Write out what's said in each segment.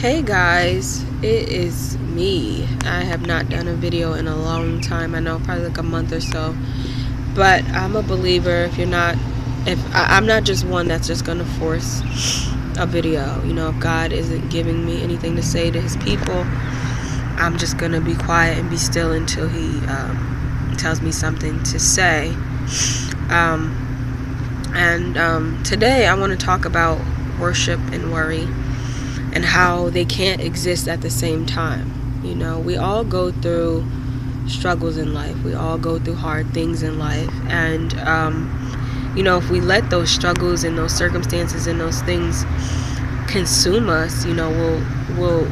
Hey guys, it is me. I have not done a video in a long time. I know, probably like a month or so. But I'm a believer. I'm not just one that's just gonna force a video. If God isn't giving me anything to say to His people, I'm just gonna be quiet and be still until He tells me something to say. Today I want to talk about worship and worry, and how they can't exist at the same time. We all go through struggles in life. We all go through hard things in life. And, if we let those struggles and those circumstances and those things consume us, we'll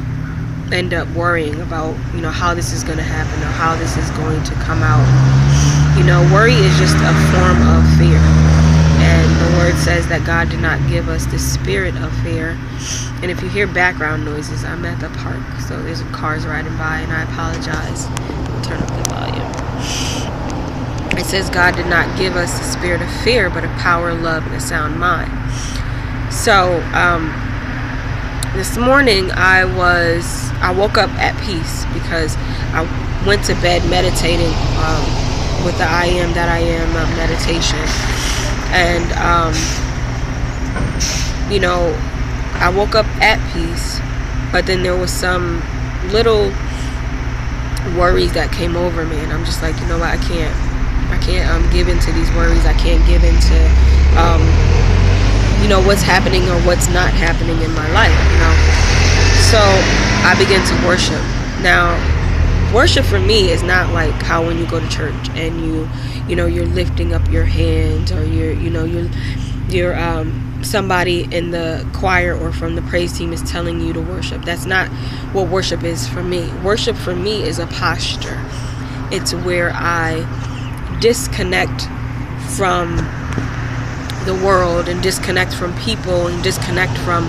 end up worrying about, how this is going to happen or how this is going to come out. Worry is just a form of fear. And the word says that God did not give us the spirit of fear. And if you hear background noises, I'm at the park, so there's cars riding by, and I apologize. I'll turn up the volume. It says God did not give us the spirit of fear, but of power, love, and a sound mind. So this morning I woke up at peace because I went to bed meditating with the I am that I am of meditation. And I woke up at peace, but then there was some little worries that came over me, and I'm just like, what, I can't give into these worries. I can't give into what's happening or what's not happening in my life. So I began to worship. Now, worship for me is not like how when you go to church and you're lifting up your hands, or you're somebody in the choir or from the praise team is telling you to worship. That's not what worship is for me. Worship for me is a posture. It's where I disconnect from the world, and disconnect from people, and disconnect from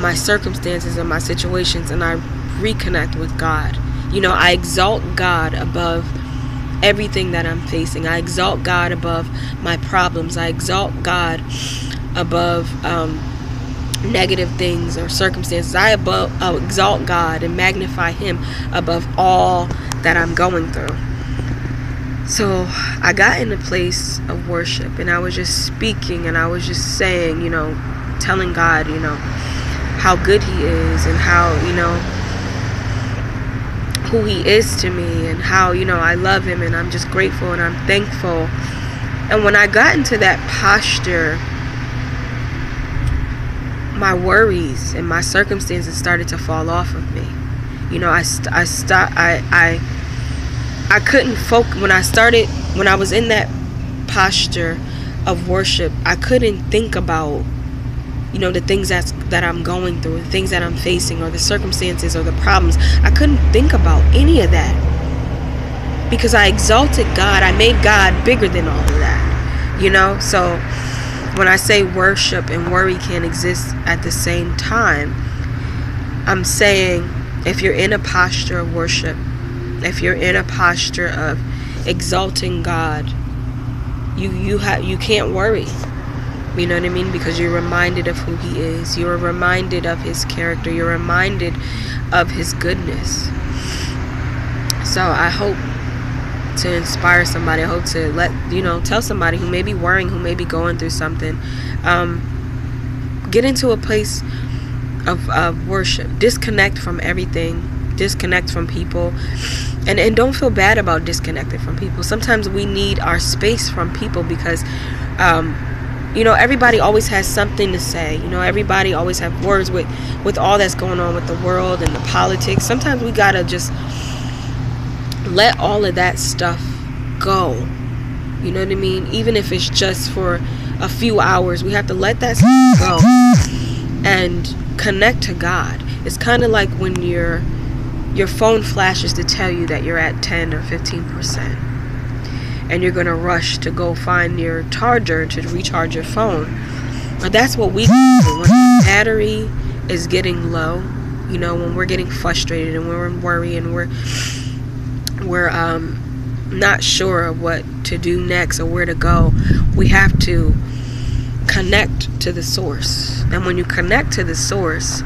my circumstances and my situations, and I reconnect with God. I exalt God above everything that I'm facing. I exalt God above my problems. I exalt God above negative things or circumstances. I exalt God and magnify Him above all that I'm going through. So I got in a place of worship, and I was just speaking, and I was just saying, telling God, how good He is, and how, who He is to me, and how I love Him, and I'm just grateful and I'm thankful. And when I got into that posture, my worries and my circumstances started to fall off of me. I couldn't focus when I was in that posture of worship. I couldn't think about the things that I'm going through, the things that I'm facing, or the circumstances, or the problems. I couldn't think about any of that because I exalted God. I made God bigger than all of that. So when I say worship and worry can't exist at the same time, I'm saying if you're in a posture of worship, if you're in a posture of exalting God, you can't worry. You know what I mean? Because you're reminded of who He is. You're reminded of His character. You're reminded of His goodness. So I hope to inspire somebody. I hope to tell somebody who may be worrying, who may be going through something, get into a place of worship. Disconnect from everything. Disconnect from people. And don't feel bad about disconnecting from people. Sometimes we need our space from people because everybody always has something to say. Everybody always have words with all that's going on with the world and the politics. Sometimes we gotta just let all of that stuff go. You know what I mean? Even if it's just for a few hours, we have to let that stuff go and connect to God. It's kind of like when your phone flashes to tell you that you're at 10 or 15%. And you're going to rush to go find your charger to recharge your phone. But that's what we do. When the battery is getting low, when we're getting frustrated and we're in worry and we're not sure of what to do next or where to go, we have to connect to the source. And when you connect to the source,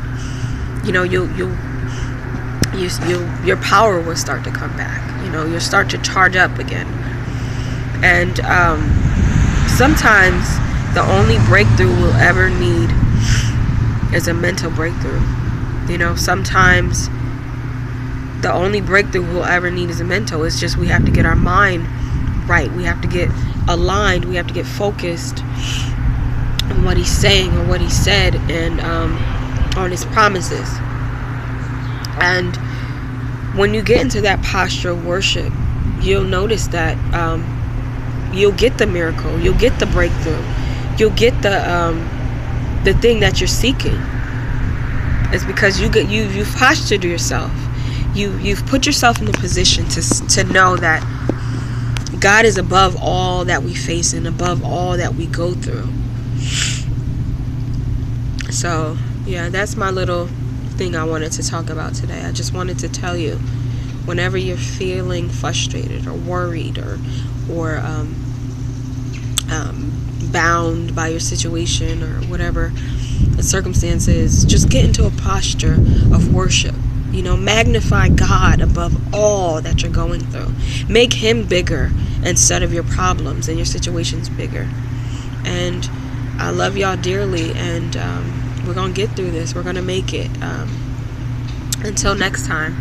your power will start to come back. You'll start to charge up again. And sometimes the only breakthrough we'll ever need is a mental breakthrough. Sometimes the only breakthrough we'll ever need is a mental. It's just we have to get our mind right. We have to get aligned. We have to get focused on what he's saying or what he said, and on his promises. And when you get into that posture of worship, you'll notice that you'll get the miracle, you'll get the breakthrough, you'll get the thing that you're seeking. It's because you've postured yourself. You've put yourself in the position to know that God is above all that we face and above all that we go through. So yeah, that's my little thing I wanted to talk about today. I just wanted to tell you, whenever you're feeling frustrated or worried or bound by your situation or whatever the circumstance is, just get into a posture of worship. Magnify God above all that you're going through. Make him bigger instead of your problems and your situations bigger. And I love y'all dearly, and we're going to get through this. We're going to make it. Until next time.